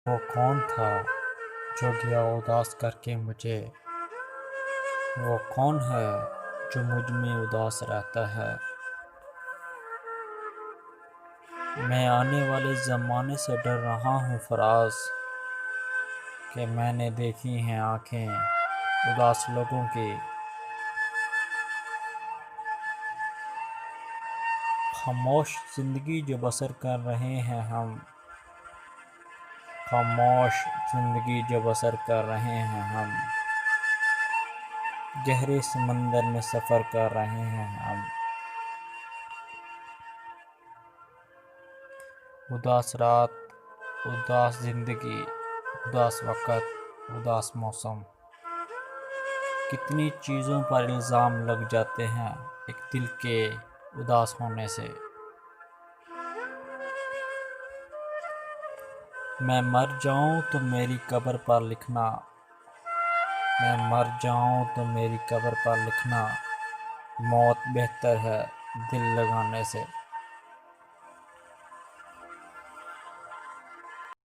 وہ کون تھا جو گیا اداس کر کے مجھے؟ وہ کون ہے جو مجھ میں اداس رہتا ہے؟ میں آنے والے زمانے سے ڈر رہا ہوں فراز، کہ میں نے دیکھی ہیں آنکھیں اداس لوگوں کی۔ خاموش زندگی جو بسر کر رہے ہیں ہم، خاموش زندگی جو بسر کر رہے ہیں ہم، گہرے سمندر میں سفر کر رہے ہیں ہم۔ اداس رات، اداس زندگی، اداس وقت، اداس موسم، کتنی چیزوں پر الزام لگ جاتے ہیں ایک دل کے اداس ہونے سے۔ میں مر جاؤں تو میری قبر پر لکھنا، میں مر جاؤں تو میری قبر پر لکھنا، موت بہتر ہے دل لگانے سے۔